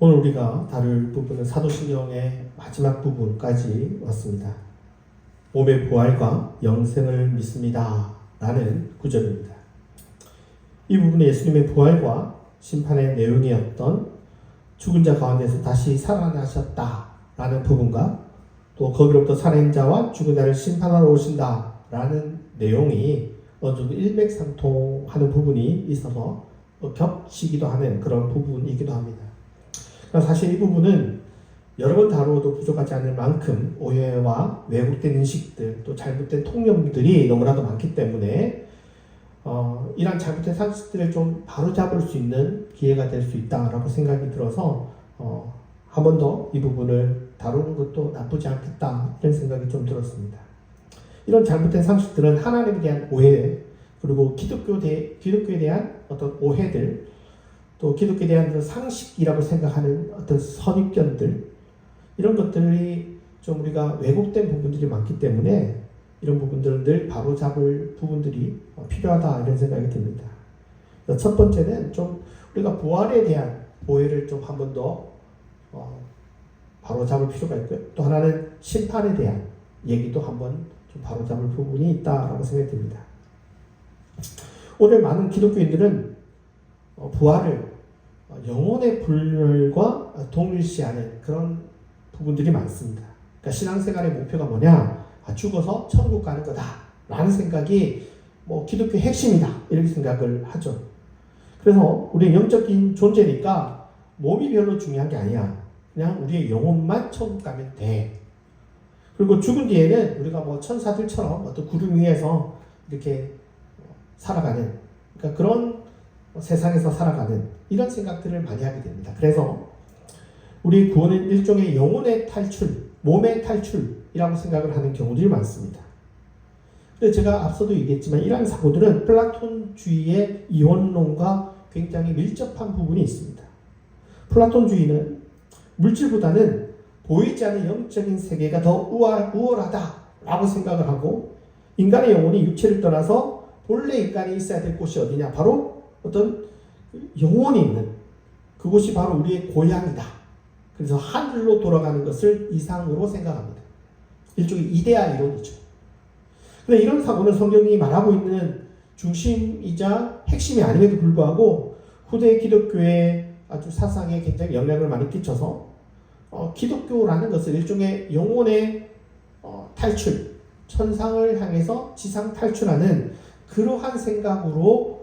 오늘 우리가 다룰 부분은 사도신경의 마지막 부분까지 왔습니다. 몸의 부활과 영생을 믿습니다 라는 구절입니다. 이 부분은 예수님의 부활과 심판의 내용이었던 죽은 자 가운데서 다시 살아나셨다 라는 부분과 또 거기로부터 살아있는 자와 죽은 자를 심판하러 오신다 라는 내용이 어느 정도 일맥상통하는 부분이 있어서 겹치기도 하는 그런 부분이기도 합니다. 사실 이 부분은 여러 번 다루어도 부족하지 않을 만큼 오해와 왜곡된 인식들 또 잘못된 통념들이 너무나도 많기 때문에 이런 잘못된 상식들을 좀 바로잡을 수 있는 기회가 될 수 있다라고 생각이 들어서 한 번 더 이 부분을 다루는 것도 나쁘지 않겠다 이런 생각이 좀 들었습니다. 이런 잘못된 상식들은 하나님에 대한 오해 그리고 기독교에 대한 어떤 오해들 또 기독교에 대한 상식이라고 생각하는 어떤 선입견들 이런 것들이 좀 우리가 왜곡된 부분들이 많기 때문에 이런 부분들은 늘 바로잡을 부분들이 필요하다 이런 생각이 듭니다. 첫 번째는 좀 우리가 부활에 대한 오해를 좀 한 번 더 바로잡을 필요가 있고요. 또 하나는 심판에 대한 얘기도 한번 좀 바로잡을 부분이 있다라고 생각이 듭니다. 오늘 많은 기독교인들은 부활을 영혼의 분열과 동일시하는 그런 부분들이 많습니다. 그러니까 신앙생활의 목표가 뭐냐? 죽어서 천국 가는 거다 라는 생각이 기독교 핵심이다 이렇게 생각을 하죠. 그래서 우리 영적인 존재니까 몸이 별로 중요한 게 아니야. 그냥 우리의 영혼만 천국 가면 돼. 그리고 죽은 뒤에는 우리가 천사들처럼 어떤 구름 위에서 이렇게 살아가는 그러니까 그런 세상에서 살아가는 이런 생각들을 많이 하게 됩니다. 그래서 우리 구원은 일종의 영혼의 탈출, 몸의 탈출이라고 생각을 하는 경우들이 많습니다. 근데 제가 앞서도 얘기했지만 이러한 사고들은 플라톤주의의 이원론과 굉장히 밀접한 부분이 있습니다. 플라톤주의는 물질보다는 보이지 않는 영적인 세계가 더 우월하다라고 생각을 하고 인간의 영혼이 육체를 떠나서 본래 인간이 있어야 될 곳이 어디냐? 바로 어떤 영혼이 있는 그곳이 바로 우리의 고향이다. 그래서 하늘로 돌아가는 것을 이상으로 생각합니다. 일종의 이데아 이론이죠. 그런데 이런 사고는 성경이 말하고 있는 중심이자 핵심이 아님에도 불구하고 후대 기독교의 아주 사상에 굉장히 영향을 많이 끼쳐서 기독교라는 것을 일종의 영혼의 탈출, 천상을 향해서 지상 탈출하는 그러한 생각으로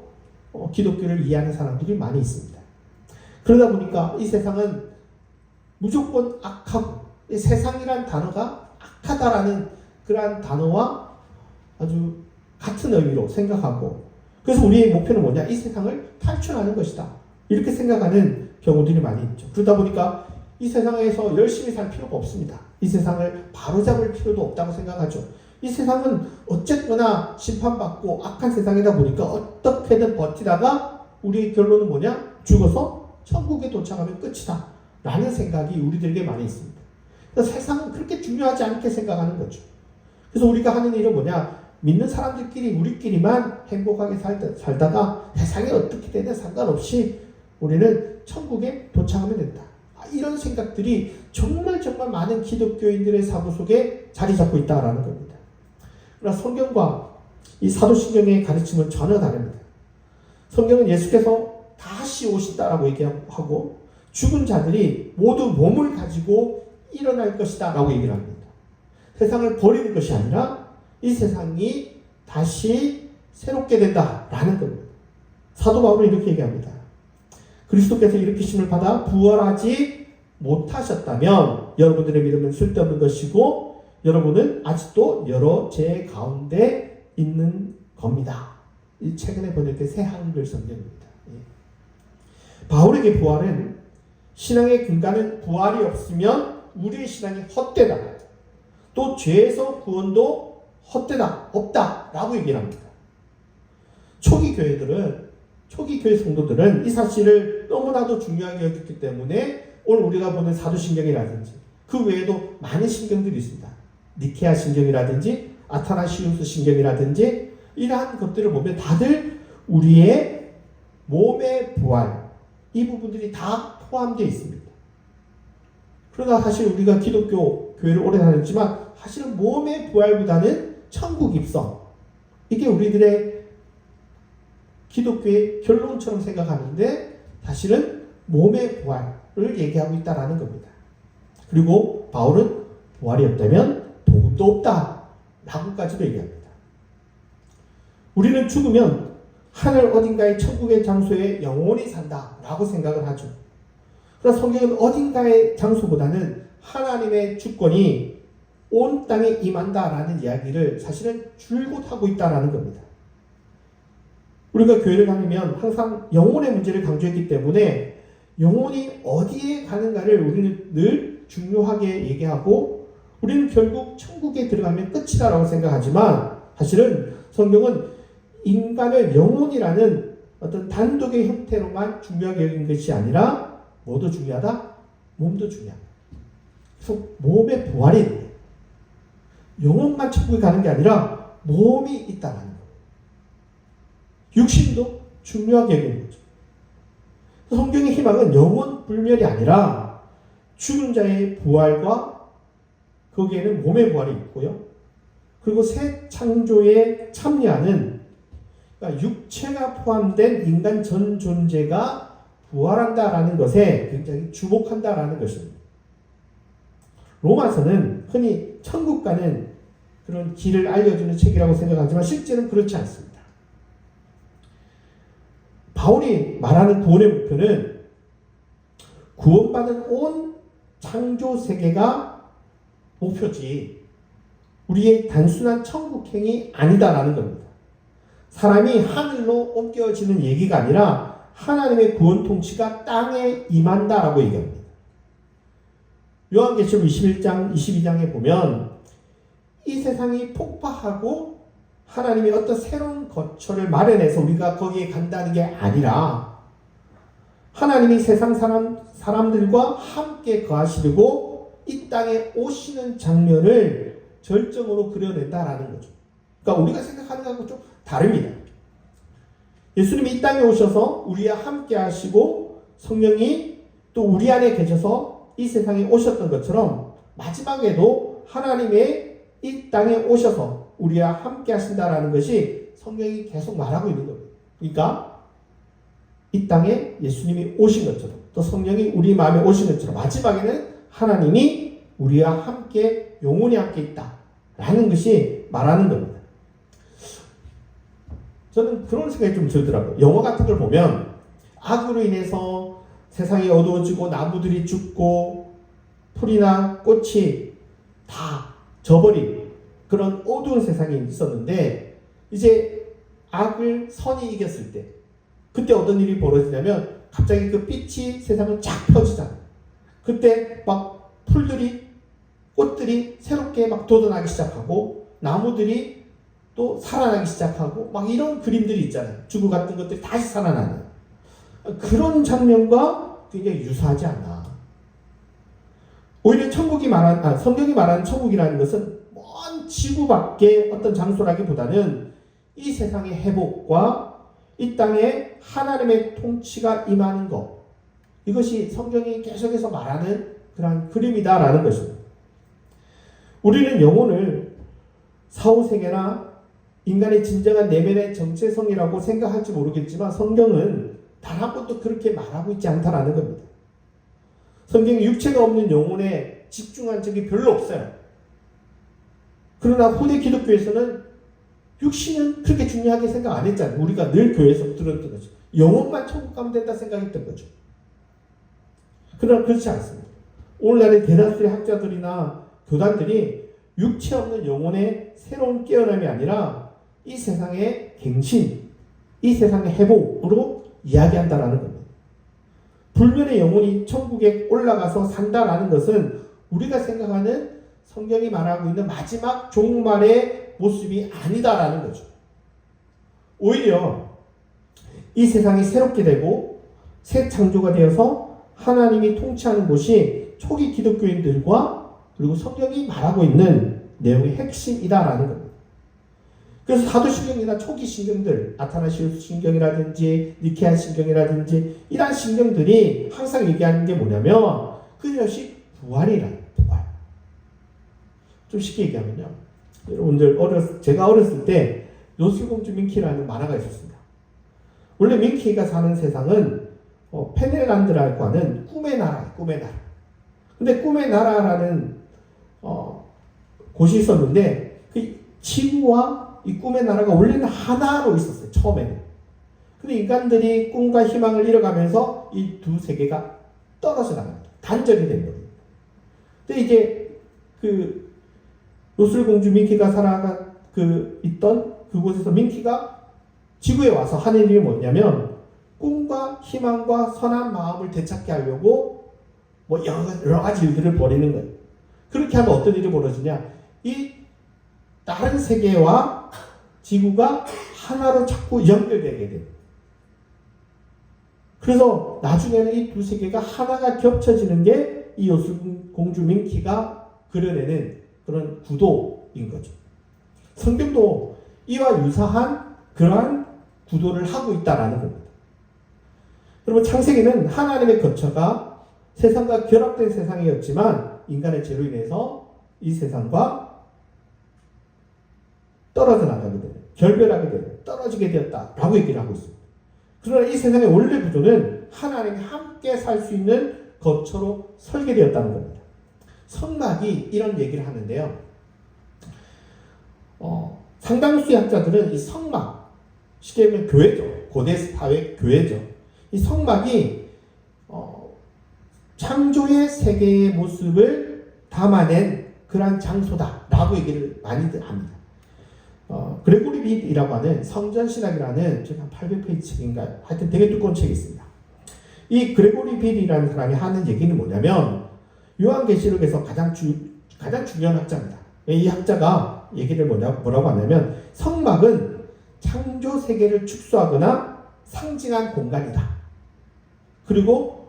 기독교를 이해하는 사람들이 많이 있습니다. 그러다 보니까 이 세상은 무조건 악하고 이 세상이란 단어가 악하다라는 그러한 단어와 아주 같은 의미로 생각하고 그래서 우리의 목표는 뭐냐? 이 세상을 탈출하는 것이다. 이렇게 생각하는 경우들이 많이 있죠. 그러다 보니까 이 세상에서 열심히 살 필요가 없습니다. 이 세상을 바로잡을 필요도 없다고 생각하죠. 이 세상은 어쨌거나 심판받고 악한 세상이다 보니까 어떻게든 버티다가 우리의 결론은 뭐냐? 죽어서 천국에 도착하면 끝이다 라는 생각이 우리들에게 많이 있습니다. 그래서 세상은 그렇게 중요하지 않게 생각하는 거죠. 그래서 우리가 하는 일은 뭐냐? 믿는 사람들끼리 우리끼리만 행복하게 살다가 세상에 어떻게 되든 상관없이 우리는 천국에 도착하면 된다. 이런 생각들이 정말 많은 기독교인들의 사고 속에 자리 잡고 있다라는 겁니다. 그러나 성경과 이 사도신경의 가르침은 전혀 다릅니다. 성경은 예수께서 다시 오신다라고 얘기하고 죽은 자들이 모두 몸을 가지고 일어날 것이다 라고 얘기를 합니다. 세상을 버리는 것이 아니라 이 세상이 다시 새롭게 된다라는 겁니다. 사도 바울은 이렇게 얘기합니다. 그리스도께서 일으키심을 받아 부활하지 못하셨다면 여러분들의 믿음은 쓸데없는 것이고 여러분은 아직도 여러 죄 가운데 있는 겁니다. 이 최근에 번역된 새 한글 성경입니다. 바울에게 부활은 신앙의 근간은 부활이 없으면 우리의 신앙이 헛되다. 또 죄에서 구원도 헛되다, 없다 라고 얘기를 합니다. 초기 교회 성도들은 이 사실을 너무나도 중요하게 여겼기 때문에 오늘 우리가 보는 사도신경이라든지 그 외에도 많은 신경들이 있습니다. 니케아 신경이라든지 아타나시우스 신경이라든지 이러한 것들을 보면 다들 우리의 몸의 부활 이 부분들이 다 포함되어 있습니다. 그러나 사실 우리가 기독교 교회를 오래 다녔지만 사실은 몸의 부활보다는 천국 입성, 이게 우리들의 기독교의 결론처럼 생각하는데 사실은 몸의 부활을 얘기하고 있다는 겁니다. 그리고 바울은 부활이 없다면 복음도 없다 라고까지도 얘기합니다. 우리는 죽으면 하늘 어딘가의 천국의 장소에 영원히 산다 라고 생각을 하죠. 그러나 성경은 어딘가의 장소보다는 하나님의 주권이 온 땅에 임한다라는 이야기를 사실은 줄곧 하고 있다는 겁니다. 우리가 교회를 다니면 항상 영혼의 문제를 강조했기 때문에 영혼이 어디에 가는가를 우리는 늘 중요하게 얘기하고 우리는 결국 천국에 들어가면 끝이다라고 생각하지만 사실은 성경은 인간을 영혼이라는 어떤 단독의 형태로만 중요하게 여긴 것이 아니라 뭐도 중요하다? 몸도 중요하다. 그래서 몸의 부활이 있는 거예요. 영혼만 천국에 가는 게 아니라 몸이 있다는 거예요. 육신도 중요하게 여기는 거죠. 성경의 희망은 영혼 불멸이 아니라 죽은 자의 부활과 거기에는 몸의 부활이 있고요. 그리고 새 창조에 참여하는, 그러니까 육체가 포함된 인간 전 존재가 부활한다라는 것에 굉장히 주목한다라는 것입니다. 로마서는 흔히 천국 가는 그런 길을 알려주는 책이라고 생각하지만 실제는 그렇지 않습니다. 바울이 말하는 구원의 목표는 구원받은 온 창조 세계가 목표지 우리의 단순한 천국행이 아니다라는 겁니다. 사람이 하늘로 옮겨지는 얘기가 아니라 하나님의 구원 통치가 땅에 임한다라고 얘기합니다. 요한계시록 21장, 22장에 보면 이 세상이 폭파하고 하나님이 어떤 새로운 거처를 마련해서 우리가 거기에 간다는 게 아니라 하나님이 세상 사람들과 함께 거하시려고 이 땅에 오시는 장면을 절정으로 그려낸다라는 거죠. 그러니까 우리가 생각하는 것하고 좀 다릅니다. 예수님이 이 땅에 오셔서 우리와 함께 하시고 성령이 또 우리 안에 계셔서 이 세상에 오셨던 것처럼 마지막에도 하나님의 이 땅에 오셔서 우리와 함께 하신다라는 것이 성경이 계속 말하고 있는 겁니다. 그러니까 이 땅에 예수님이 오신 것처럼 또 성령이 우리 마음에 오신 것처럼 마지막에는 하나님이 우리와 함께 영원히 함께 있다라는 것이 말하는 겁니다. 저는 그런 생각이 좀 들더라고요. 영화 같은 걸 보면 악으로 인해서 세상이 어두워지고 나무들이 죽고 풀이나 꽃이 다 져버린 그런 어두운 세상이 있었는데 이제 악을 선이 이겼을 때 그때 어떤 일이 벌어지냐면 갑자기 그 빛이 세상을 쫙 펴지잖아요. 그때 막 풀들이 꽃들이 새롭게 막 돋아나기 시작하고 나무들이 또 살아나기 시작하고 막 이런 그림들이 있잖아요. 죽어 같은 것들이 다시 살아나는 그런 장면과 굉장히 유사하지 않나. 오히려 성경이 말하는 천국이라는 것은 먼 지구 밖의 어떤 장소라기보다는 이 세상의 회복과 이 땅에 하나님의 통치가 임하는 것, 이것이 성경이 계속해서 말하는 그런 그림이다라는 것입니다. 우리는 영혼을 사후세계나 인간의 진정한 내면의 정체성이라고 생각할지 모르겠지만 성경은 단 한 번도 그렇게 말하고 있지 않다라는 겁니다. 성경이 육체가 없는 영혼에 집중한 적이 별로 없어요. 그러나 후대 기독교에서는 육신은 그렇게 중요하게 생각 안 했잖아요. 우리가 늘 교회에서 들었던 거죠. 영혼만 천국 가면 된다 생각했던 거죠. 그러나 그렇지 않습니다. 오늘날의 대다수의 학자들이나 교단들이 육체 없는 영혼의 새로운 깨어남이 아니라 이 세상의 갱신, 이 세상의 회복으로 이야기한다라는 겁니다. 불멸의 영혼이 천국에 올라가서 산다라는 것은 우리가 생각하는 성경이 말하고 있는 마지막 종말의 모습이 아니다라는 거죠. 오히려 이 세상이 새롭게 되고 새 창조가 되어서 하나님이 통치하는 곳이 초기 기독교인들과 그리고 성경이 말하고 있는 내용의 핵심이다라는 겁니다. 그래서 사도신경이나 초기 신경들, 아타나시우스 신경이라든지 니케아 신경이라든지 이러한 신경들이 항상 얘기하는 게 뭐냐면 그것이 부활이란 부활. 좀 쉽게 얘기하면요. 여러분들 제가 어렸을 때 요술공주 민키라는 만화가 있었습니다. 원래 민키가 사는 세상은 페넬란드라고 하는 꿈의 나라예요. 꿈의 나라. 근데 꿈의 나라라는 곳이 있었는데 그 지구와 이 꿈의 나라가 원래는 하나로 있었어요. 처음에는. 근데 인간들이 꿈과 희망을 잃어가면서 이 두 세계가 떨어져 나갑니다. 단절이 된 거예요. 근데 이제 그 요술공주 민키가 있던 그곳에서 민키가 지구에 와서 하는 일이 뭐냐면 꿈과 희망과 선한 마음을 되찾게 하려고 뭐 여러 가지 일들을 벌이는 거예요. 그렇게 하면 어떤 일이 벌어지냐? 이 다른 세계와 지구가 하나로 자꾸 연결되게 돼요. 그래서 나중에는 이 두 세계가 하나가 겹쳐지는 게 이 요술공주 민키가 그려내는 그런 구도인 거죠. 성경도 이와 유사한 그러한 구도를 하고 있다라는 겁니다. 여러분, 창세기는 하나님의 거처가 세상과 결합된 세상이었지만 인간의 죄로 인해서 이 세상과 떨어져 나가게 되는, 결별하게 되는, 떨어지게 되었다라고 얘기를 하고 있습니다. 그러나 이 세상의 원래 구조는 하나님이 함께 살 수 있는 거처로 설계되었다는 겁니다. 성막이 이런 얘기를 하는데요. 상당수의 학자들은 이 성막, 쉽게 말하면 교회죠. 고대 사회 교회죠. 이 성막이 창조의 세계의 모습을 담아낸 그러한 장소다라고 얘기를 많이들 합니다. 그레고리 빌이라고 하는 성전신학이라는 지금 한 800페이지 책인가요? 하여튼 되게 두꺼운 책이 있습니다. 이 그레고리 빌이라는 사람이 하는 얘기는 뭐냐면 요한계시록에서 가장 중요한 학자입니다. 이 학자가 얘기를 뭐라고 하냐면 성막은 창조 세계를 축소하거나 상징한 공간이다. 그리고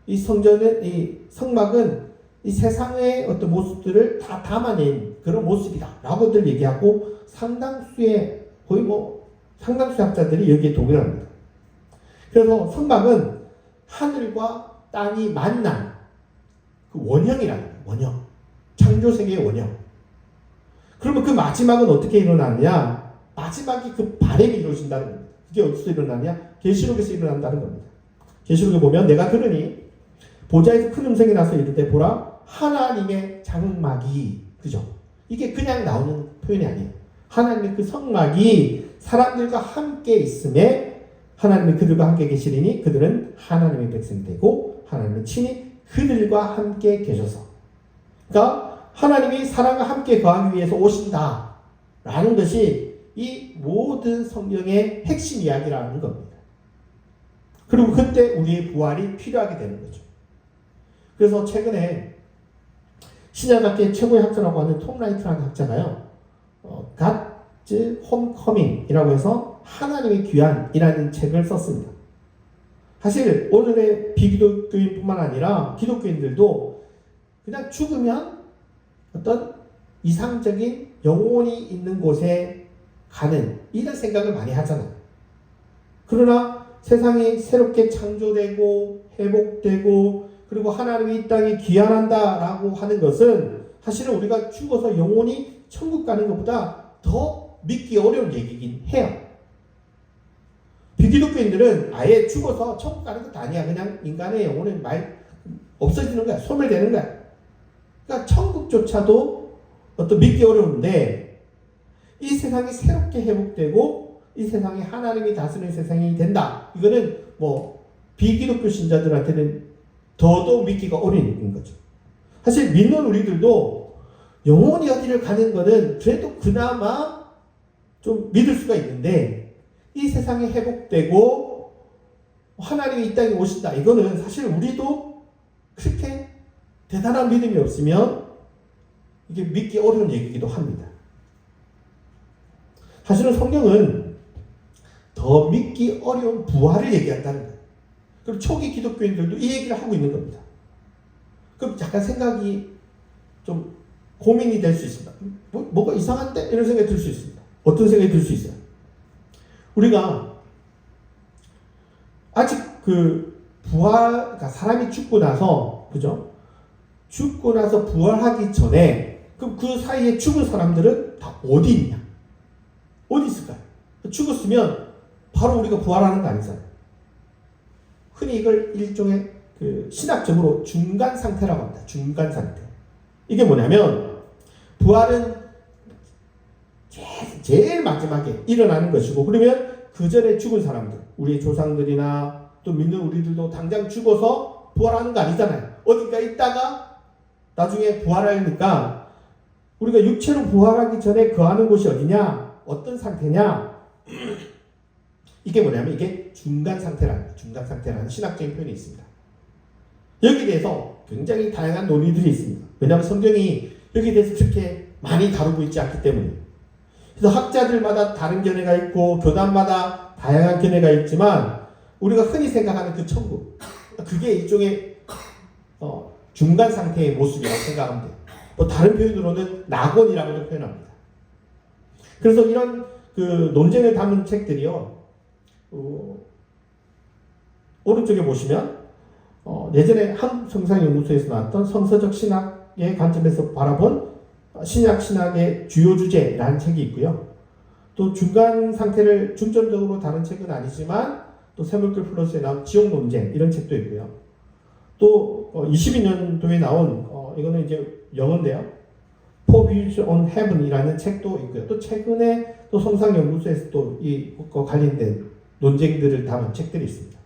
이 성막은 이 세상의 어떤 모습들을 다 담아낸 그런 모습이다 라고들 얘기하고 상당수의 학자들이 여기에 동의합니다. 그래서 성막은 하늘과 땅이 만난 그 원형이라는 거예요. 원형. 창조세계의 원형. 그러면 그 마지막은 어떻게 일어나느냐? 마지막이 그 바람이 이루어진다는 겁니다. 그게 어디서 일어나냐? 계시록에서 일어난다는 겁니다. 계시록에 보면 내가 들으니 보좌에서 큰 음성이 나서 이르되 보라 하나님의 장막이, 그죠? 이게 그냥 나오는 표현이 아니에요. 하나님의 그 성막이 사람들과 함께 있음에 하나님이 그들과 함께 계시리니 그들은 하나님의 백성이 되고 하나님은 친히 그들과 함께 계셔서, 그러니까 하나님이 사람과 함께 거하기 위해서 오신다 라는 것이 이 모든 성경의 핵심 이야기라는 겁니다. 그리고 그때 우리의 부활이 필요하게 되는 거죠. 그래서 최근에 신약학계의 최고의 학자라고 하는 톰 라이트라는 학자가요, God's Homecoming이라고 해서 하나님의 귀환이라는 책을 썼습니다. 사실 오늘의 비기독교인뿐만 아니라 기독교인들도 그냥 죽으면 어떤 이상적인 영혼이 있는 곳에 가는 이런 생각을 많이 하잖아요. 그러나 세상이 새롭게 창조되고 회복되고 그리고 하나님이 이 땅에 귀환한다라고 하는 것은 사실은 우리가 죽어서 영혼이 천국 가는 것보다 더 믿기 어려운 얘기긴 해요. 비기독교인들은 아예 죽어서 천국 가는 것도 아니야. 그냥 인간의 영혼은 없어지는 거야. 소멸되는 거야. 그러니까 천국조차도 어떤 믿기 어려운데 이 세상이 새롭게 회복되고 이 세상이 하나님이 다스리는 세상이 된다. 이거는 비기독교 신자들한테는 더더욱 믿기가 어려운 거죠. 사실 믿는 우리들도 영혼이 어디를 가는 거는 그래도 그나마 좀 믿을 수가 있는데 이 세상이 회복되고 하나님이 이 땅에 오신다. 이거는 사실 우리도 그렇게 대단한 믿음이 없으면 이게 믿기 어려운 얘기이기도 합니다. 사실은 성경은 더 믿기 어려운 부활을 얘기한다는 거예요. 그럼 초기 기독교인들도 이 얘기를 하고 있는 겁니다. 그럼 약간 생각이 좀 고민이 될 수 있습니다. 뭐가 이상한데? 이런 생각이 들 수 있습니다. 어떤 생각이 들 수 있어요? 우리가 아직 그러니까 사람이 죽고 나서, 그죠? 죽고 나서 부활하기 전에 그럼 그 사이에 죽은 사람들은 다 어디 있냐? 어디 있을까요? 죽었으면 바로 우리가 부활하는 거 아니잖아요. 흔히 이걸 일종의 그 신학적으로 중간 상태라고 합니다. 중간 상태. 이게 뭐냐면 부활은 제일 마지막에 일어나는 것이고, 그러면 그 전에 죽은 사람들, 우리의 조상들이나 또 믿는 우리들도 당장 죽어서 부활하는 거 아니잖아요. 어딘가 있다가 나중에 부활하니까 우리가 육체로 부활하기 전에 거하는 곳이 어디냐? 어떤 상태냐? 이게 뭐냐면 이게 중간 상태라는 신학적인 표현이 있습니다. 여기에 대해서 굉장히 다양한 논의들이 있습니다. 왜냐하면 성경이 여기에 대해서 그렇게 많이 다루고 있지 않기 때문에. 그래서 학자들마다 다른 견해가 있고 교단마다 다양한 견해가 있지만 우리가 흔히 생각하는 그 천국, 그게 일종의 중간 상태의 모습이라고 생각하면 돼요. 뭐 다른 표현으로는 낙원이라고도 표현합니다. 그래서 이런 그 논쟁을 담은 책들이요, 오른쪽에 보시면 예전에 한성상연구소에서 나왔던 성서적 신학의 관점에서 바라본 신약 신학의 주요 주제라는 책이 있고요. 또 중간 상태를 중점적으로 다룬 책은 아니지만 또 세물글 플러스에 나온 지옥 논쟁 이런 책도 있고요. 또 22년도에 나온 이거는 이제 영어인데요. Four Views on Heaven이라는 책도 있고요. 또 최근에 또 성상연구소에서 또 이 관련된 논쟁들을 담은 책들이 있습니다.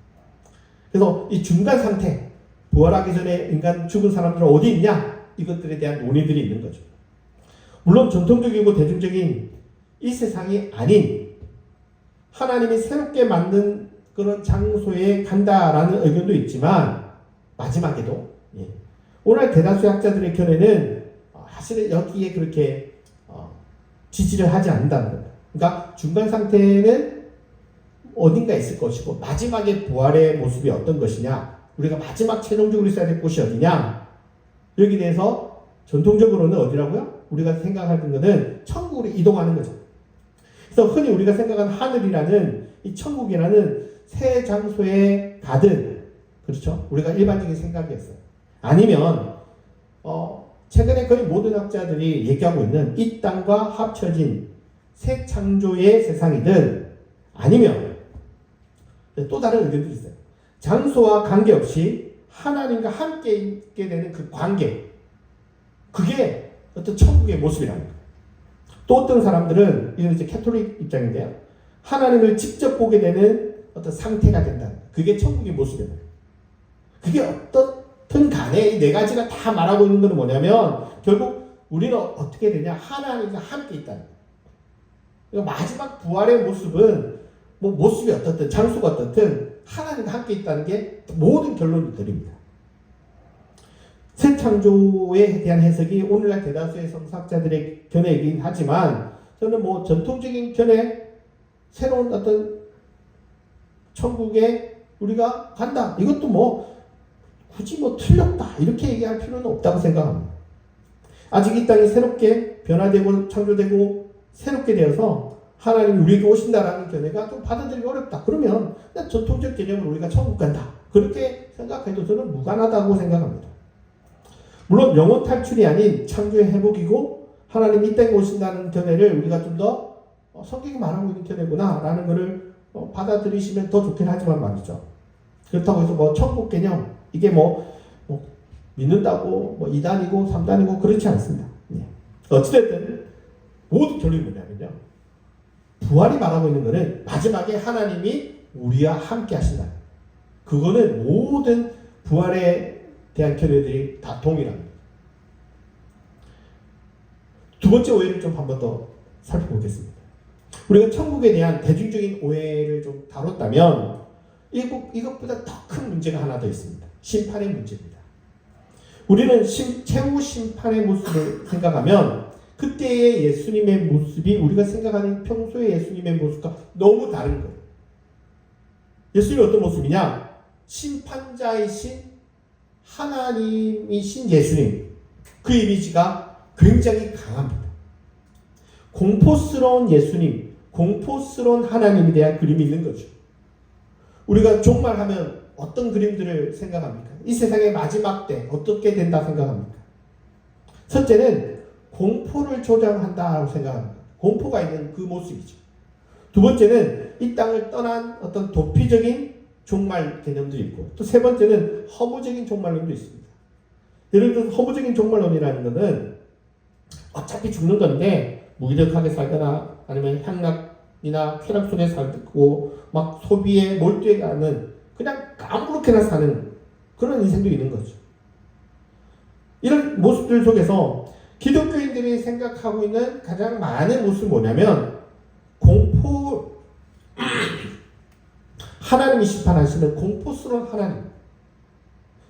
그래서 이 중간 상태, 부활하기 전에 인간 죽은 사람들은 어디 있냐? 이것들에 대한 논의들이 있는 거죠. 물론 전통적이고 대중적인 이 세상이 아닌 하나님이 새롭게 만든 그런 장소에 간다라는 의견도 있지만 마지막에도 오늘 대다수의 학자들의 견해는 사실은 여기에 그렇게 지지를 하지 않는다는 겁니다. 그러니까 중간 상태는 어딘가 있을 것이고 마지막에 부활의 모습이 어떤 것이냐, 우리가 마지막 최종적으로 있어야 될 곳이 어디냐, 여기에 대해서 전통적으로는 어디라고요? 우리가 생각하는 것은 천국으로 이동하는 거죠. 그래서 흔히 우리가 생각하는 하늘이라는 이 천국이라는 새 장소에 가든, 그렇죠? 우리가 일반적인 생각이었어요. 아니면 최근에 거의 모든 학자들이 얘기하고 있는 이 땅과 합쳐진 새 창조의 세상이든, 아니면 또 다른 의견들이 있어요. 장소와 관계없이 하나님과 함께 있게 되는 그 관계, 그게 어떤 천국의 모습이라는 거예요. 또 어떤 사람들은, 이건 이제 캐톨릭 입장인데요, 하나님을 직접 보게 되는 어떤 상태가 된다. 그게 천국의 모습이에요. 그게 어떻든 간에 이 네 가지가 다 말하고 있는 것은 뭐냐면 결국 우리는 어떻게 되냐? 하나님과 함께 있다는 거예요. 그러니까 마지막 부활의 모습은 뭐 모습이 어떻든 장소가 어떻든 하나님과 함께 있다는 게 모든 결론들입니다. 새 창조에 대한 해석이 오늘날 대다수의 성사학자들의 견해이긴 하지만 저는 뭐 전통적인 견해, 새로운 어떤 천국에 우리가 간다, 이것도 뭐 굳이 뭐 틀렸다 이렇게 얘기할 필요는 없다고 생각합니다. 아직 이 땅이 새롭게 변화되고 창조되고 새롭게 되어서 하나님이 우리에게 오신다라는 견해가 좀 받아들이기 어렵다. 그러면 전통적 개념으로 우리가 천국 간다, 그렇게 생각해도 저는 무관하다고 생각합니다. 물론 영혼 탈출이 아닌 창조의 회복이고 하나님이 이 땅에 오신다는 견해를 우리가 좀 더 성경이 말하고 있는 견해구나 라는 것을 받아들이시면 더 좋긴 하지만 말이죠. 그렇다고 해서 뭐 천국 개념 이게 뭐 믿는다고 뭐 2단이고 3단이고 그렇지 않습니다. 어찌됐든 모든 결론이 뭐냐면요, 부활이 말하고 있는 것은 마지막에 하나님이 우리와 함께 하신다. 그거는 모든 부활에 대한 견해들이 다 동일합니다. 두 번째 오해를 좀 한 번 더 살펴보겠습니다. 우리가 천국에 대한 대중적인 오해를 좀 다뤘다면 이것보다 더 큰 문제가 하나 더 있습니다. 심판의 문제입니다. 우리는 최후 심판의 모습을 생각하면 그때의 예수님의 모습이 우리가 생각하는 평소의 예수님의 모습과 너무 다른 거예요. 예수님이 어떤 모습이냐? 심판자이신 하나님이신 예수님, 그 이미지가 굉장히 강합니다. 공포스러운 예수님, 공포스러운 하나님에 대한 그림이 있는 거죠. 우리가 종말하면 어떤 그림들을 생각합니까? 이 세상의 마지막 때 어떻게 된다 생각합니까? 첫째는 공포를 조장한다고 생각합니다. 공포가 있는 그 모습이죠. 두 번째는 이 땅을 떠난 어떤 도피적인 종말 개념도 있고, 또 세 번째는 허무적인 종말론도 있습니다. 예를 들어서 허무적인 종말론이라는 것은 어차피 죽는 건데 무기력하게 살거나 아니면 향락이나 쾌락 속에 살고 막 소비에 몰두해 가는, 그냥 아무렇게나 사는 그런 인생도 있는 거죠. 이런 모습들 속에서 기독교인들이 생각하고 있는 가장 많은 모습은 뭐냐면 공포, 하나님이 심판하시는 공포스러운 하나님.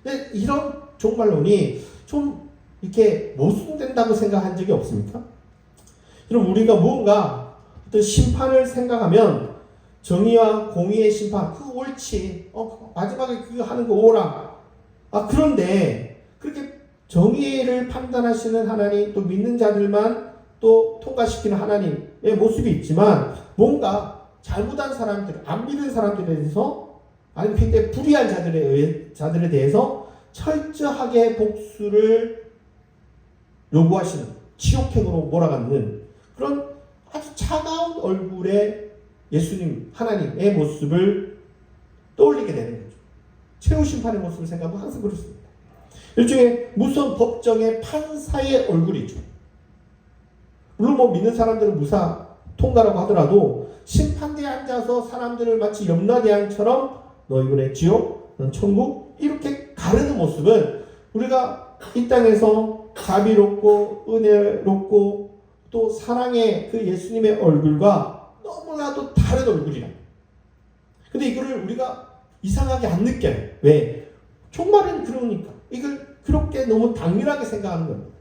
근데 이런 종말론이 좀 이렇게 모순된다고 생각한 적이 없습니까? 그럼 우리가 무언가 어떤 심판을 생각하면 정의와 공의의 심판, 그거 옳지. 마지막에 그거 하는 거 오라. 그런데 그렇게 정의를 판단하시는 하나님, 또 믿는 자들만 또 통과시키는 하나님의 모습이 있지만, 뭔가 잘못한 사람들, 안 믿은 사람들에 대해서, 아니면 굉장히 불의한 자들에 대해서 철저하게 복수를 요구하시는, 지옥행으로 몰아가는 그런 아주 차가운 얼굴의 예수님, 하나님의 모습을 떠올리게 되는 거죠. 최후 심판의 모습을 생각하면 항상 그렇습니다. 일종의 무서운 법정의 판사의 얼굴이죠. 물론 믿는 사람들은 무사 통과라고 하더라도 심판대에 앉아서 사람들을 마치 염라대왕처럼 너 이번에 지옥, 넌 천국 이렇게 가르는 모습은 우리가 이 땅에서 자비롭고 은혜롭고 또 사랑의 그 예수님의 얼굴과 너무나도 다른 얼굴이라. 근데 이거를 우리가 이상하게 안 느껴요. 왜? 종말은 그러니까. 이걸 그렇게 너무 당연하게 생각하는 겁니다.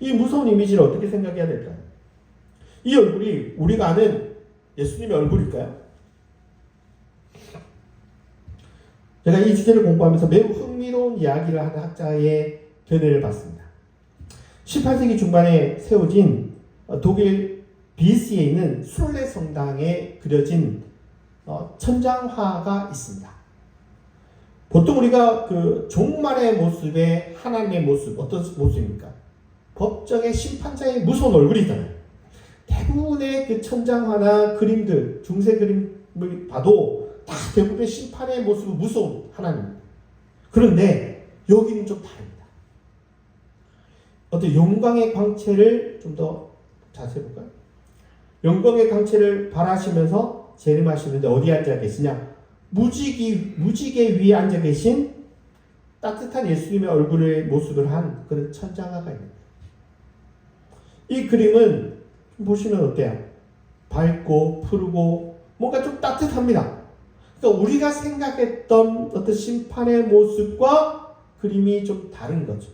이 무서운 이미지를 어떻게 생각해야 될까요? 이 얼굴이 우리가 아는 예수님의 얼굴일까요? 제가 이 주제를 공부하면서 매우 흥미로운 이야기를 하는 학자의 견해를 봤습니다. 18세기 중반에 세워진 독일 비스에 있는 술레 성당에 그려진 천장화가 있습니다. 보통 우리가 그 종말의 모습의 하나님의 모습, 어떤 모습입니까? 법정의 심판자의 무서운 얼굴이잖아요. 대부분의 그 천장화나 그림들, 중세 그림을 봐도 다 대부분의 심판의 모습은 무서운 하나님입니다. 그런데 여기는 좀 다릅니다. 어떤 영광의 광채를 좀 더 자세히 볼까요? 영광의 광채를 발하시면서 재림하시는데 어디 앉아 계시냐? 무지개 위에 앉아 계신 따뜻한 예수님의 얼굴의 모습을 한 그런 천장화가 있습니다. 이 그림은 보시면 어때요? 밝고 푸르고 뭔가 좀 따뜻합니다. 그러니까 우리가 생각했던 어떤 심판의 모습과 그림이 좀 다른 거죠.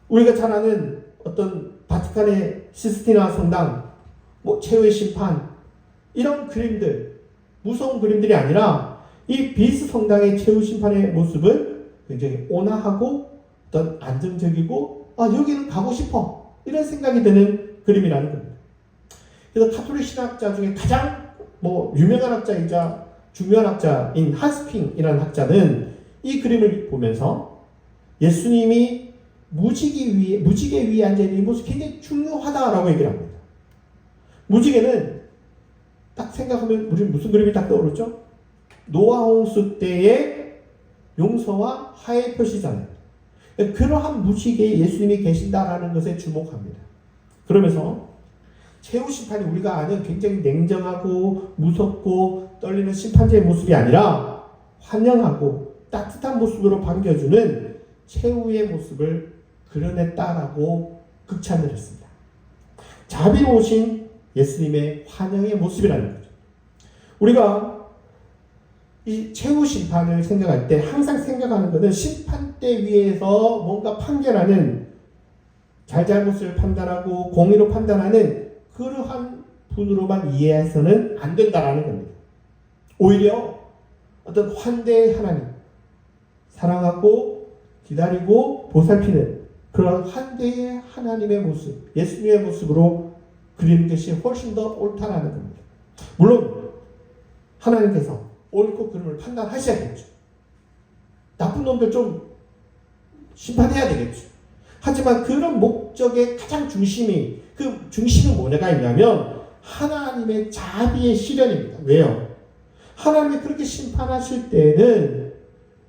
우리가 잘 아는 어떤 바티칸의 시스티나 성당, 최후의 심판, 이런 그림들, 무서운 그림들이 아니라 이 비스 성당의 최후 심판의 모습은 굉장히 온화하고 어떤 안정적이고 여기는 가고 싶어 이런 생각이 드는 그림이라는 겁니다. 그래서 카톨릭 신학자 중에 가장 유명한 학자이자 중요한 학자인 한스핑이라는 학자는 이 그림을 보면서 예수님이 무지개 위에 앉아있는 이 모습이 굉장히 중요하다라고 얘기를 합니다. 무지개는 딱 생각하면 우리 무슨 그림이 딱 떠오르죠? 노아 홍수 때의 용서와 화해의 표시잖아요. 그러한 무지개에 예수님이 계신다라는 것에 주목합니다. 그러면서 최후 심판이 우리가 아는 굉장히 냉정하고 무섭고 떨리는 심판자의 모습이 아니라 환영하고 따뜻한 모습으로 반겨주는 최후의 모습을 그려냈다라고 극찬을 했습니다. 자비로우신 예수님의 환영의 모습이라는 거죠. 우리가 이 최후 심판을 생각할 때 항상 생각하는 것은 심판대 위에서 뭔가 판결하는, 잘잘못을 판단하고 공의로 판단하는 그러한 분으로만 이해해서는 안 된다라는 겁니다. 오히려 어떤 환대의 하나님, 사랑하고 기다리고 보살피는 그런 환대의 하나님의 모습, 예수님의 모습으로 그리는 것이 훨씬 더 옳다라는 겁니다. 물론 하나님께서 옳고 그름을 판단하셔야겠죠. 나쁜 놈들 좀 심판해야 되겠죠. 하지만 그런 목적의 가장 중심이, 그 중심은 뭐냐가 있냐면 하나님의 자비의 실현입니다. 왜요? 하나님이 그렇게 심판하실 때는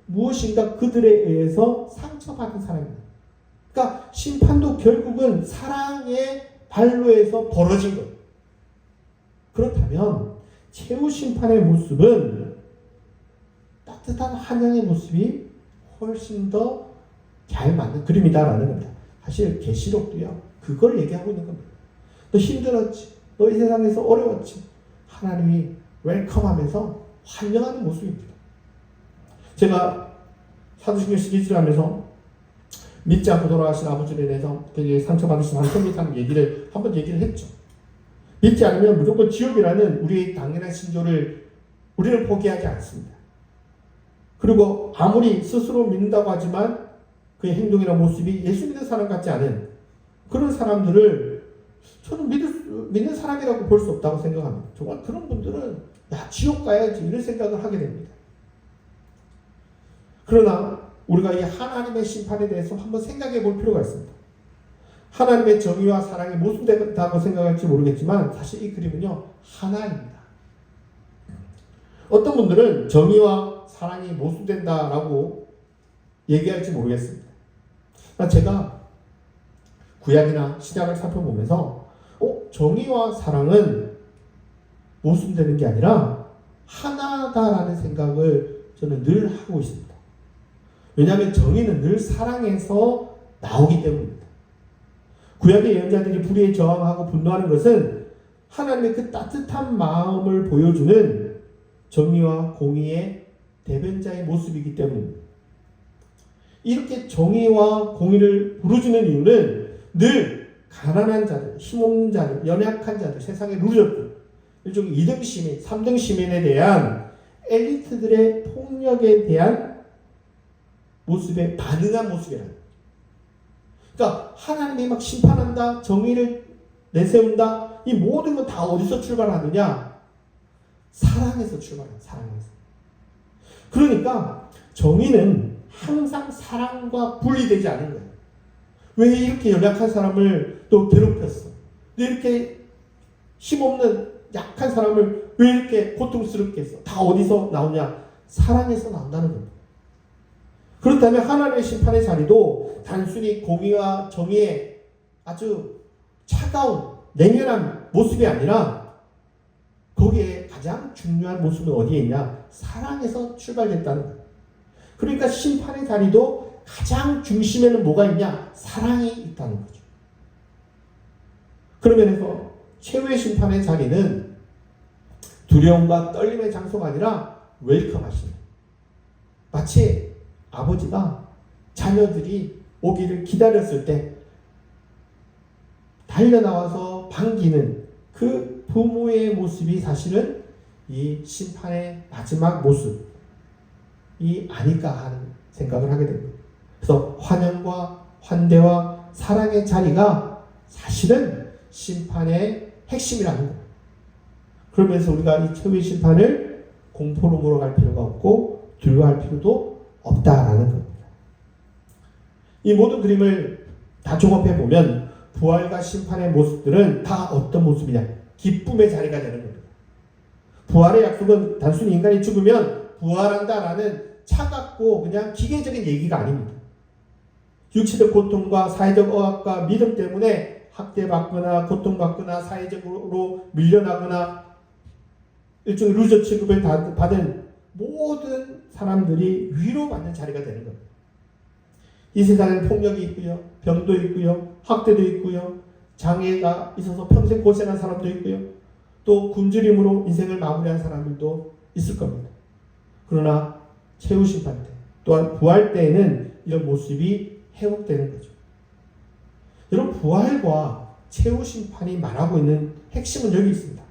무엇인가 그들에 의해서 상처받은 사람입니다. 그러니까 심판도 결국은 사랑의 발로에서 벌어진 거예요. 그렇다면 최후 심판의 모습은 따뜻한 환영의 모습이 훨씬 더 잘 맞는 그림이다라는 겁니다. 사실 계시록도요, 그걸 얘기하고 있는 겁니다. 너 힘들었지, 너 이 세상에서 어려웠지, 하나님이 웰컴하면서 환영하는 모습입니다. 제가 사도신경 시리즈를 하면서 믿지 않고 돌아가신 아버지에 대해서 되게 상처받으신 한선미사님 얘기를 한번 얘기를 했죠. 믿지 않으면 무조건 지옥이라는 우리의 당연한 신조를 우리는 포기하지 않습니다. 그리고 아무리 스스로 믿는다고 하지만 그의 행동이나 모습이 예수 믿는 사람 같지 않은 그런 사람들을 저는 믿는 사람이라고 볼 수 없다고 생각합니다. 정말 그런 분들은 야, 지옥 가야지 이런 생각을 하게 됩니다. 그러나 우리가 이 하나님의 심판에 대해서 한번 생각해 볼 필요가 있습니다. 하나님의 정의와 사랑이 모순된다고 생각할지 모르겠지만 사실 이 그림은요, 하나입니다. 어떤 분들은 정의와 사랑이 모순된다라고 얘기할지 모르겠습니다. 제가 구약이나 신약을 살펴보면서 정의와 사랑은 모순되는 게 아니라 하나다라는 생각을 저는 늘 하고 있습니다. 왜냐하면 정의는 늘 사랑에서 나오기 때문입니다. 구약의 예언자들이 불의에 저항하고 분노하는 것은 하나님의 그 따뜻한 마음을 보여주는 정의와 공의의 대변자의 모습이기 때문입니다. 이렇게 정의와 공의를 부르주는 이유는 늘 가난한 자들, 힘없는 자들, 연약한 자들, 세상의 루저들, 일종의 2등 시민, 3등 시민에 대한 엘리트들의 폭력에 대한 모습에 반응한 모습이라는 거예요. 그러니까 하나님이 막 심판한다, 정의를 내세운다, 이 모든 건 다 어디서 출발하느냐? 사랑에서 출발해요. 사랑에서. 그러니까 정의는 항상 사랑과 분리되지 않은 거예요. 왜 이렇게 연약한 사람을 또 괴롭혔어? 왜 이렇게 힘없는 약한 사람을 왜 이렇게 고통스럽게 했어? 다 어디서 나오냐? 사랑에서 나온다는 겁니다. 그렇다면 하나님의 심판의 자리도 단순히 공의와 정의의 아주 차가운 냉혈한 모습이 아니라 거기에 가장 중요한 모습은 어디에 있냐? 사랑에서 출발됐다는 거예요. 그러니까 심판의 자리도 가장 중심에는 뭐가 있냐? 사랑이 있다는 거죠. 그런 면에서 최후의 심판의 자리는 두려움과 떨림의 장소가 아니라 웰컴하십니다. 마치 아버지가 자녀들이 오기를 기다렸을 때 달려나와서 반기는 그 부모의 모습이 사실은 이 심판의 마지막 모습이 아닐까 하는 생각을 하게 됩니다. 그래서 환영과 환대와 사랑의 자리가 사실은 심판의 핵심이라는 거예요. 그러면서 우리가 이 최후의 심판을 공포로 몰아갈 필요가 없고 두려워할 필요도 없다라는 겁니다. 이 모든 그림을 다 종합해 보면 부활과 심판의 모습들은 다 어떤 모습이냐? 기쁨의 자리가 되는 겁니다. 부활의 약속은 단순히 인간이 죽으면 부활한다라는 차갑고 그냥 기계적인 얘기가 아닙니다. 육체적 고통과 사회적 억압과 믿음 때문에 학대받거나 고통받거나 사회적으로 밀려나거나 일종의 루저 취급을 받은 모든 사람들이 위로받는 자리가 되는 겁니다. 이 세상에는 폭력이 있고요, 병도 있고요, 학대도 있고요, 장애가 있어서 평생 고생한 사람도 있고요, 또 굶주림으로 인생을 마무리한 사람들도 있을 겁니다. 그러나 최후 심판 때 또한 부활 때에는 이런 모습이 회복되는 거죠. 여러분, 부활과 최후 심판이 말하고 있는 핵심은 여기 있습니다.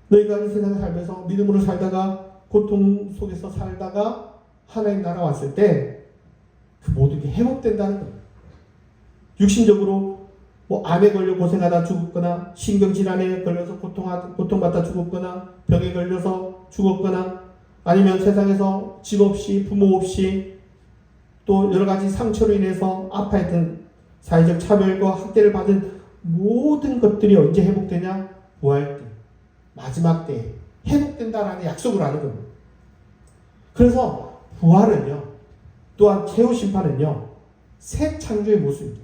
너희가 이 세상에 살면서 믿음으로 살다가 고통 속에서 살다가 하나님 나라 왔을 때 그 모든 게 회복된다는 겁니다. 육신적으로 암에 걸려 고생하다 죽었거나 신경질환에 걸려서 고통받다 죽었거나 병에 걸려서 죽었거나 아니면 세상에서 집 없이 부모 없이 또 여러 가지 상처로 인해서 아파했던 사회적 차별과 학대를 받은 모든 것들이 언제 회복되냐? 부활 때, 마지막 때에 회복된다라는 약속을 하는 겁니다. 그래서 부활은요, 또한 최후 심판은요, 새 창조의 모습입니다.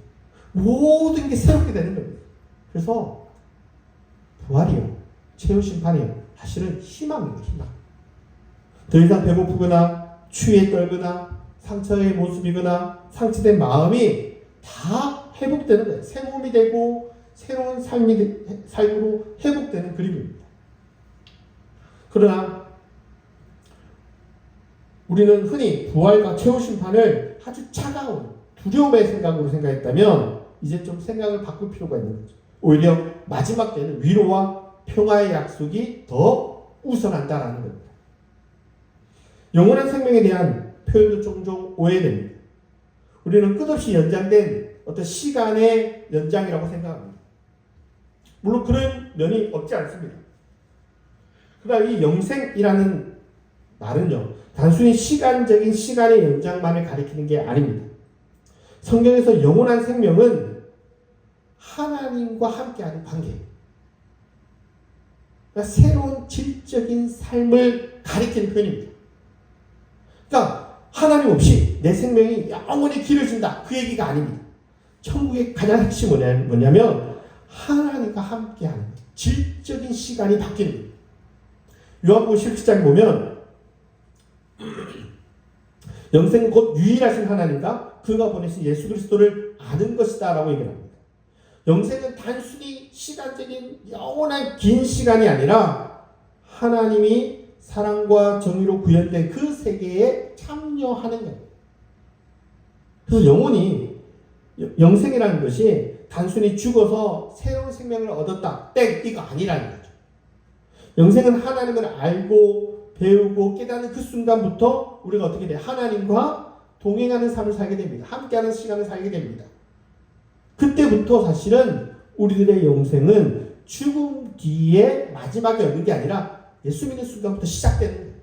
모든 게 새롭게 되는 겁니다. 그래서 부활이요, 최후 심판이요, 사실은 희망입니다. 희망. 더 이상 배고프거나 추위에 떨거나 상처의 모습이거나 상처된 마음이 다 회복되는 거예요. 새 몸이 되고 새로운 삶으로 회복되는 그림입니다. 그러나 우리는 흔히 부활과 최후 심판을 아주 차가운 두려움의 생각으로 생각했다면 이제 좀 생각을 바꿀 필요가 있는 거죠. 오히려 마지막 때는 위로와 평화의 약속이 더 우선한다라는 겁니다. 영원한 생명에 대한 표현도 종종 오해됩니다. 우리는 끝없이 연장된 어떤 시간의 연장이라고 생각합니다. 물론 그런 면이 없지 않습니다. 그러나 이 영생이라는 말은요, 단순히 시간적인 시간의 연장만을 가리키는 게 아닙니다. 성경에서 영원한 생명은 하나님과 함께하는 관계예요. 그러니까 새로운 질적인 삶을 가리키는 표현입니다. 그러니까 하나님 없이 내 생명이 영원히 길어진다, 그 얘기가 아닙니다. 천국의 가장 핵심이 뭐냐면 하나님과 함께하는 질적인 시간이 바뀌는 거예요. 요한복음 17장에 보면 영생은 곧 유일하신 하나님과 그가 보내신 예수 그리스도를 아는 것이다 라고 얘기를 합니다. 영생은 단순히 시간적인 영원한 긴 시간이 아니라 하나님이 사랑과 정의로 구현된 그 세계에 참여하는 거예요. 그래서 영혼이, 영생이라는 것이 단순히 죽어서 새로운 생명을 얻었다, 땡, 이거 아니라는 거죠. 영생은 하나님을 알고 배우고 깨닫는 그 순간부터 우리가 어떻게 돼요? 하나님과 동행하는 삶을 살게 됩니다. 함께하는 시간을 살게 됩니다. 그때부터 사실은 우리들의 영생은 죽음 뒤에 마지막에 얻는 게 아니라 예수 믿는 순간부터 시작되는 거예요.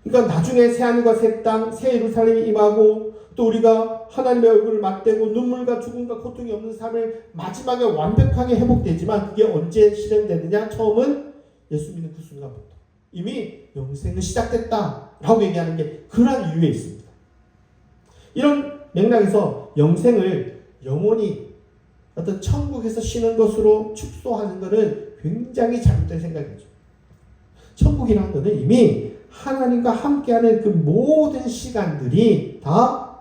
그러니까 나중에 새하늘과 새 땅, 새 예루살렘이 임하고 또 우리가 하나님의 얼굴을 맞대고 눈물과 죽음과 고통이 없는 삶을 마지막에 완벽하게 회복되지만 그게 언제 실현되느냐? 처음은 예수 믿는 그 순간부터 이미 영생은 시작됐다라고 얘기하는 게 그런 이유에 있습니다. 이런 맥락에서 영생을 영원히 어떤 천국에서 쉬는 것으로 축소하는 것은 굉장히 잘못된 생각이죠. 천국이라는 것은 이미 하나님과 함께하는 그 모든 시간들이 다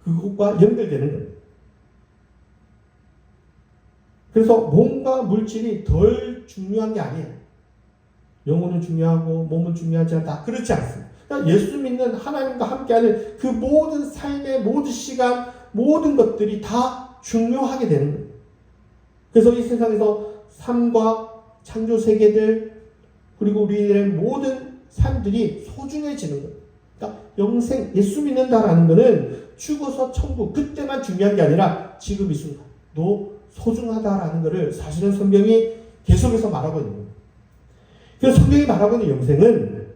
그것과 연결되는 거예요. 그래서 몸과 물질이 덜 중요한 게 아니에요. 영혼은 중요하고 몸은 중요하지 않다. 그렇지 않습니다. 그러니까 예수 믿는 하나님과 함께하는 그 모든 삶의 모든 시간, 모든 것들이 다 중요하게 되는 거예요. 그래서 이 세상에서 삶과 창조 세계들 그리고 우리의 모든 삶들이 소중해지는 거예요. 그러니까 영생, 예수 믿는다라는 것은 죽어서 천국, 그때만 중요한 게 아니라 지금 이 순간도 소중하다라는 것을 사실은 성경이 계속해서 말하고 있는 거예요. 그래서 성경이 말하고 있는 영생은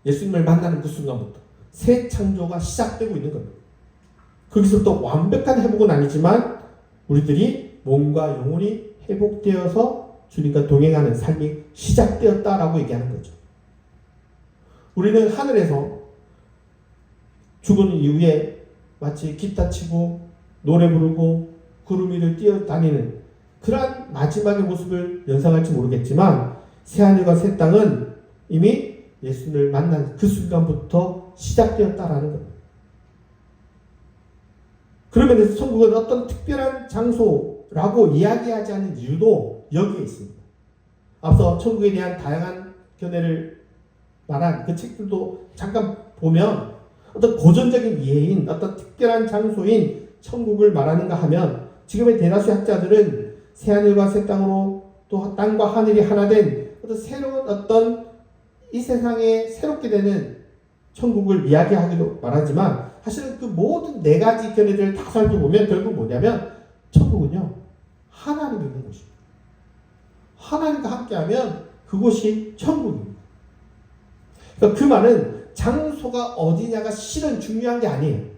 예수님을 만나는 그 순간부터 새 창조가 시작되고 있는 겁니다. 거기서부터 완벽한 회복은 아니지만 우리들이 몸과 영혼이 회복되어서 주님과 동행하는 삶이 시작되었다라고 얘기하는 거죠. 우리는 하늘에서 죽은 이후에 마치 기타 치고 노래 부르고 구름 위를 뛰어다니는 그러한 마지막의 모습을 연상할지 모르겠지만 새하늘과 새 땅은 이미 예수를 만난 그 순간부터 시작되었다라는 겁니다. 그런 면에서 천국은 어떤 특별한 장소라고 이야기하지 않는 이유도 여기에 있습니다. 앞서 천국에 대한 다양한 견해를 말한 그 책들도 잠깐 보면 어떤 고전적인 이해인 어떤 특별한 장소인 천국을 말하는가 하면 지금의 대다수 학자들은 새하늘과 새 땅으로 또 땅과 하늘이 하나 된 어떤 새로운 어떤 이 세상에 새롭게 되는 천국을 이야기하기도 말하지만 사실은 그 모든 네 가지 견해들을 다 살펴보면 결국 뭐냐면 천국은요 하나님이 있는 곳입니다. 하나님과 함께하면 그곳이 천국입니다. 그러니까 그 말은 장소가 어디냐가 실은 중요한 게 아니에요.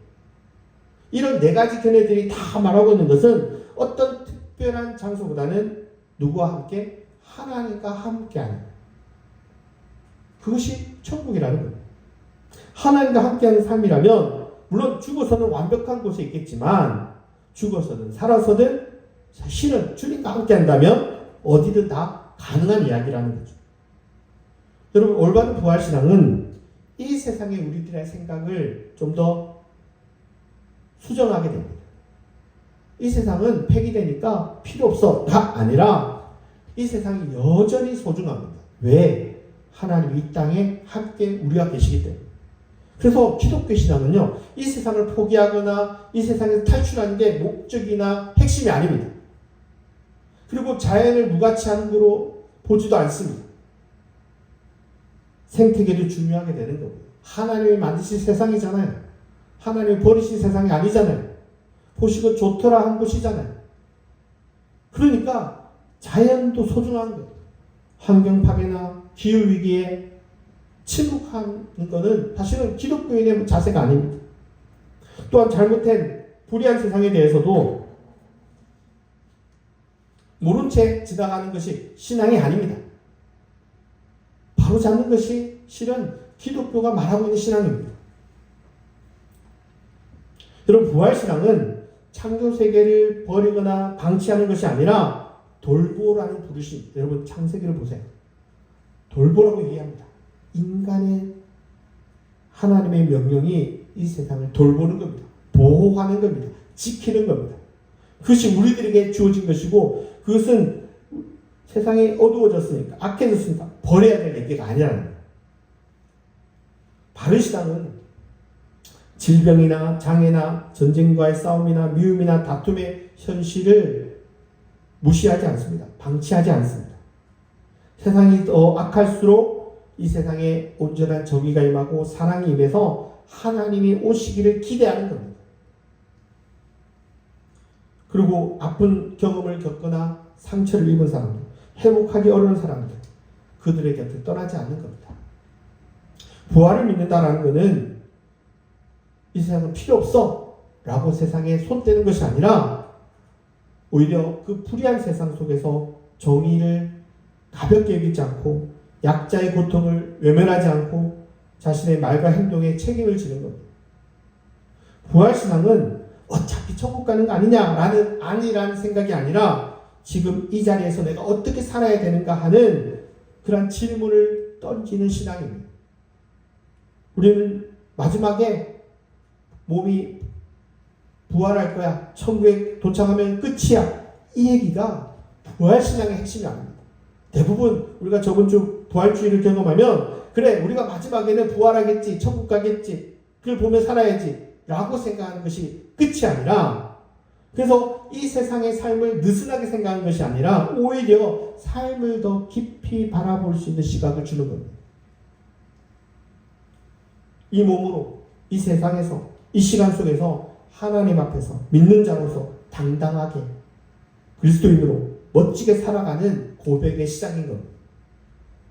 이런 네 가지 견해들이 다 말하고 있는 것은 어떤 특별한 장소보다는 누구와 함께? 하나님과 함께하는 거예요. 그것이 천국이라는 거예요. 하나님과 함께하는 삶이라면 물론 죽어서는 완벽한 곳에 있겠지만 죽어서든 살아서든 실은 주님과 함께한다면 어디든 다 가능한 이야기라는 거죠. 여러분, 올바른 부활신앙은 이 세상의 우리들의 생각을 좀 더 수정하게 됩니다. 이 세상은 폐기되니까 필요 없어가 아니라 이 세상이 여전히 소중합니다. 왜? 하나님이 이 땅에 함께 우리와 계시기 때문에. 그래서 기독교 신앙은요, 이 세상을 포기하거나 이 세상에서 탈출하는 게 목적이나 핵심이 아닙니다. 그리고 자연을 무가치하는 거로 보지도 않습니다. 생태계도 중요하게 되는 거고요. 하나님이 만드신 세상이잖아요. 하나님이 버리신 세상이 아니잖아요. 보시고 좋더라 한 곳이잖아요. 그러니까 자연도 소중한 거예요. 환경 파괴나 기후 위기에 침묵하는 것은 사실은 기독교인의 자세가 아닙니다. 또한 잘못된 불의한 세상에 대해서도 모른 채 지나가는 것이 신앙이 아닙니다. 바로 잡는 것이 실은 기독교가 말하고 있는 신앙입니다. 여러분, 부활신앙은 창조세계를 버리거나 방치하는 것이 아니라 돌보라는 부르심. 여러분, 창세기를 보세요. 돌보라고 얘기합니다. 인간의 하나님의 명령이 이 세상을 돌보는 겁니다. 보호하는 겁니다. 지키는 겁니다. 그것이 우리들에게 주어진 것이고 그것은 세상이 어두워졌으니까 악해졌으니까 버려야 될 얘기가 아니라는 거예요. 바른 신앙은 질병이나 장애나 전쟁과의 싸움이나 미움이나 다툼의 현실을 무시하지 않습니다. 방치하지 않습니다. 세상이 더 악할수록 이 세상에 온전한 정의가 임하고 사랑이 임해서 하나님이 오시기를 기대하는 겁니다. 그리고 아픈 경험을 겪거나 상처를 입은 사람들, 회복하기 어려운 사람들, 그들의 곁을 떠나지 않는 겁니다. 부활을 믿는다라는 것은 이 세상은 필요 없어 라고 세상에 손대는 것이 아니라 오히려 그 불의한 세상 속에서 정의를 가볍게 여기지 않고 약자의 고통을 외면하지 않고 자신의 말과 행동에 책임을 지는 겁니다. 부활신앙은 어차피 천국 가는 거 아니냐라는 아니라는 생각이 아니라 지금 이 자리에서 내가 어떻게 살아야 되는가 하는 그런 질문을 던지는 신앙입니다. 우리는 마지막에 몸이 부활할 거야. 천국에 도착하면 끝이야. 이 얘기가 부활신앙의 핵심이 아닙니다. 대부분 우리가 저번 주 부활주의를 경험하면 그래 우리가 마지막에는 부활하겠지. 천국 가겠지. 그걸 보며 살아야지. 라고 생각하는 것이 끝이 아니라 그래서 이 세상의 삶을 느슨하게 생각하는 것이 아니라 오히려 삶을 더 깊이 바라볼 수 있는 시각을 주는 겁니다. 이 몸으로 이 세상에서 이 시간 속에서 하나님 앞에서 믿는 자로서 당당하게 그리스도인으로 멋지게 살아가는 고백의 시작인 겁니다.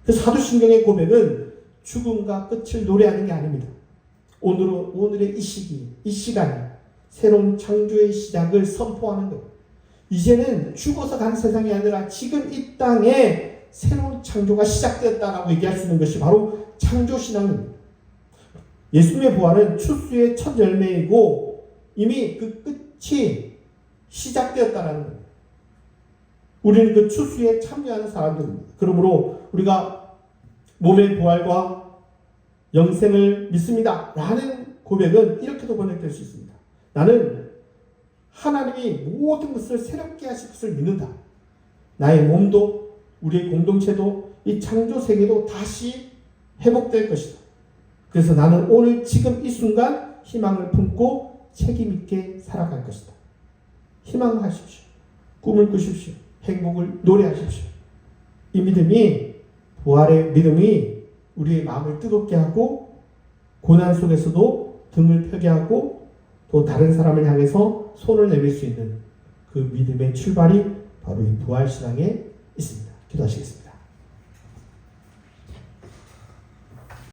그 사도신경의 고백은 죽음과 끝을 노래하는 게 아닙니다. 오늘의 이 시기, 이 시간이 새로운 창조의 시작을 선포하는 거예요. 이제는 죽어서 간 세상이 아니라 지금 이 땅에 새로운 창조가 시작되었다라고 얘기할 수 있는 것이 바로 창조신앙입니다. 예수님의 부활은 추수의 첫 열매이고 이미 그 끝이 시작되었다는 거예요. 우리는 그 추수에 참여하는 사람들입니다. 그러므로 우리가 몸의 부활과 영생을 믿습니다 라는 고백은 이렇게도 번역될 수 있습니다. 나는 하나님이 모든 것을 새롭게 하실 것을 믿는다. 나의 몸도 우리의 공동체도 이 창조세계도 다시 회복될 것이다. 그래서 나는 오늘 지금 이 순간 희망을 품고 책임있게 살아갈 것이다. 희망하십시오. 꿈을 꾸십시오. 행복을 노래하십시오. 이 믿음이 부활의 믿음이 우리의 마음을 뜨겁게 하고 고난 속에서도 등을 펴게 하고 또 다른 사람을 향해서 손을 내밀 수 있는 그 믿음의 출발이 바로 이 부활신앙에 있습니다. 기도하시겠습니다.